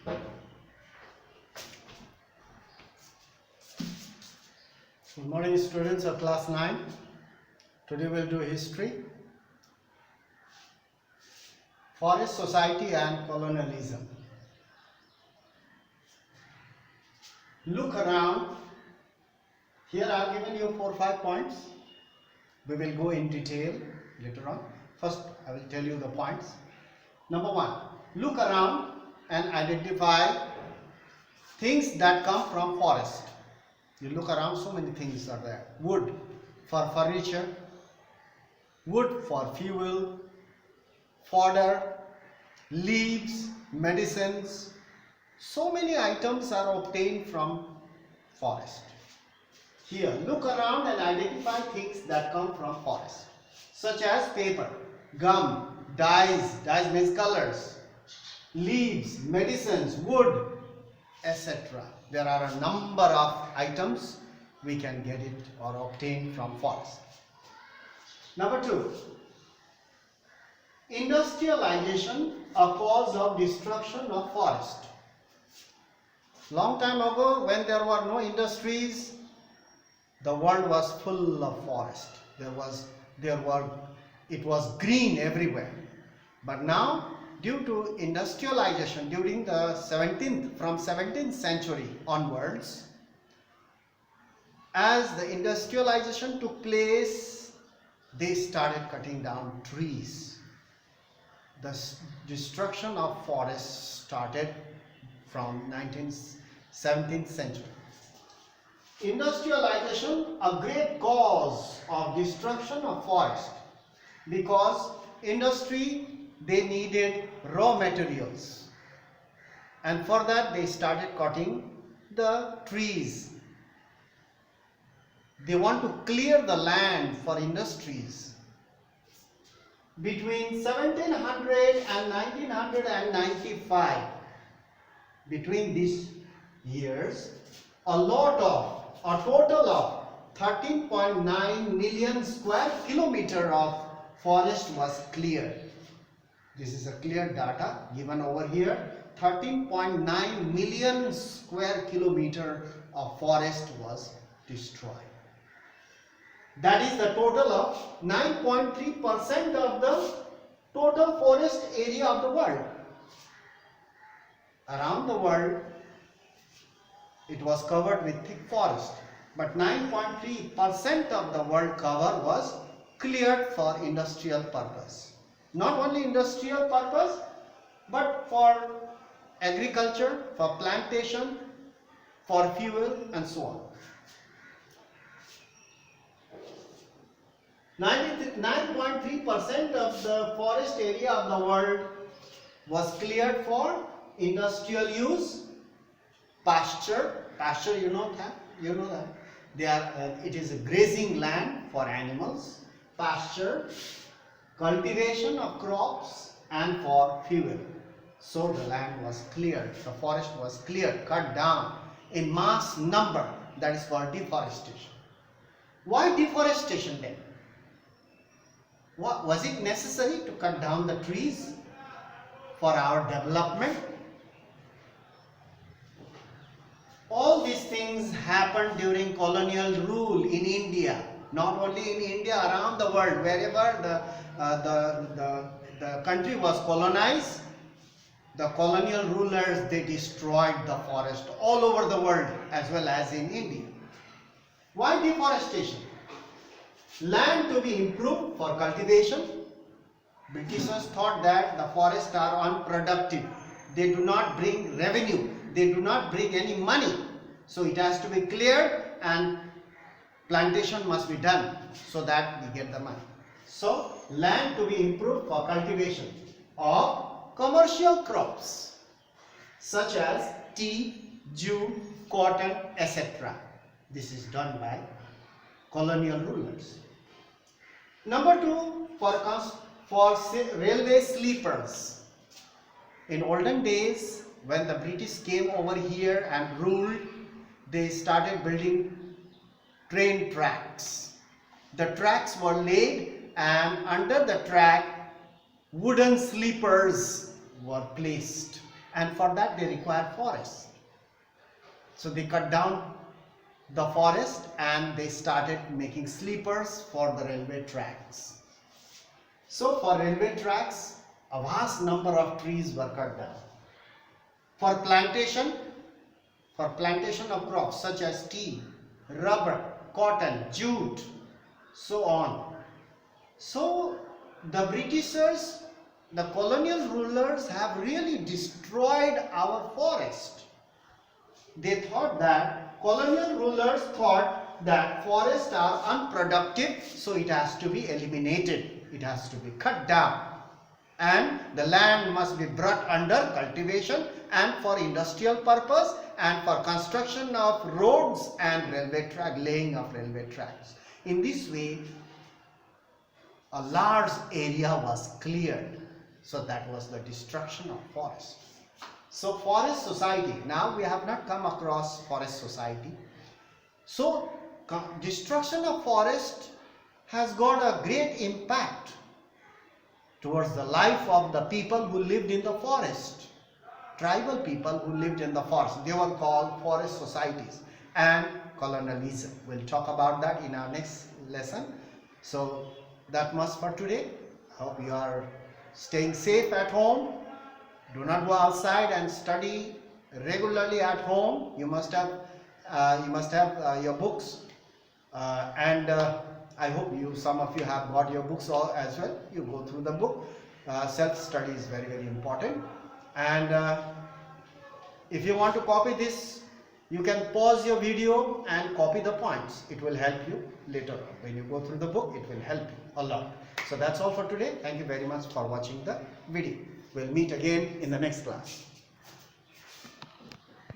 Good morning, students of class 9. Today we'll do history, forest society and colonialism. Look around. Here I have given you 4 or 5 points. We will go in detail later on. First I will tell you the points. Number 1, look around and identify things that come from forest. You look around, so many things are there. Wood for furniture, wood for fuel, fodder, leaves, medicines. So many items are obtained from forest. Here, look around and identify things that come from forest, such as paper, gum, dyes means colors, leaves, medicines, wood, etc. There are a number of items we can get it or obtain from forest. Number 2, industrialization, a cause of destruction of forest. Long time ago, when there were no industries, the world was full of forest. It was green everywhere. But now, due to industrialization during the 17th century onwards, as the industrialization took place, they started cutting down trees. The destruction of forests started from 17th century. Industrialization, a great cause of destruction of forest, because industry, they needed raw materials, and for that they started cutting the trees. They want to clear the land for industries. Between 1700 and 1995, between these years, a total of 13.9 million square kilometer of forest was cleared. This is a clear data given over here. 13.9 million square kilometer of forest was destroyed. That is the total of 9.3% of the total forest area of the world. Around the world, it was covered with thick forest, but 9.3% of the world cover was cleared for industrial purpose. Not only industrial purpose, but for agriculture, for plantation, for fuel, and so on. 9.3% of the forest area of the world was cleared for industrial use, pasture, you know that. It is a grazing land for animals, pasture, cultivation of crops, and for fuel. So the land was cleared, the forest was cleared, cut down in mass number. That is called deforestation. Why deforestation then? Was it necessary to cut down the trees for our development? All these things happened during colonial rule in India. Not only in India, around the world, wherever the country was colonized, the colonial rulers, they destroyed the forest all over the world as well as in India. Why deforestation? Land to be improved for cultivation. Britishers thought that the forests are unproductive. They do not bring revenue. They do not bring any money. So it has to be cleared and plantation must be done so that we get the money. So land to be improved for cultivation of commercial crops such as tea, jute, cotton, etc. This is done by colonial rulers. Number 2, for railway sleepers. In olden days, when the British came over here and ruled, they started building train tracks. The tracks were laid, and under the track wooden sleepers were placed. and for that they require forests. So they cut down the forest and they started making sleepers for the railway tracks. So for railway tracks, a vast number of trees were cut down. For plantation of crops such as tea, rubber, cotton, jute, so on. So the Britishers, the colonial rulers have really destroyed our forest. They thought that, colonial rulers thought that forests are unproductive, so it has to be eliminated, it has to be cut down, and the land must be brought under cultivation and for industrial purpose and for construction of roads and railway track, laying of railway tracks. In this way, a large area was cleared. So that was the destruction of forest. So forest society, now we have not come across forest society. So destruction of forest has got a great impact towards the life of the people who lived in the forest. Tribal people who lived in the forest, they were called forest societies, and colonialism. We'll talk about that in our next lesson. So that much for today. I hope you are staying safe at home. Do not go outside and study regularly at home. You must have your books, and I hope some of you have got your books as well. You go through the book. Self-study is very, very important. And if you want to copy this, you can pause your video and copy the points. It will help you later on. When you go through the book, it will help you a lot. So that's all for today. Thank you very much for watching the video. We'll meet again in the next class.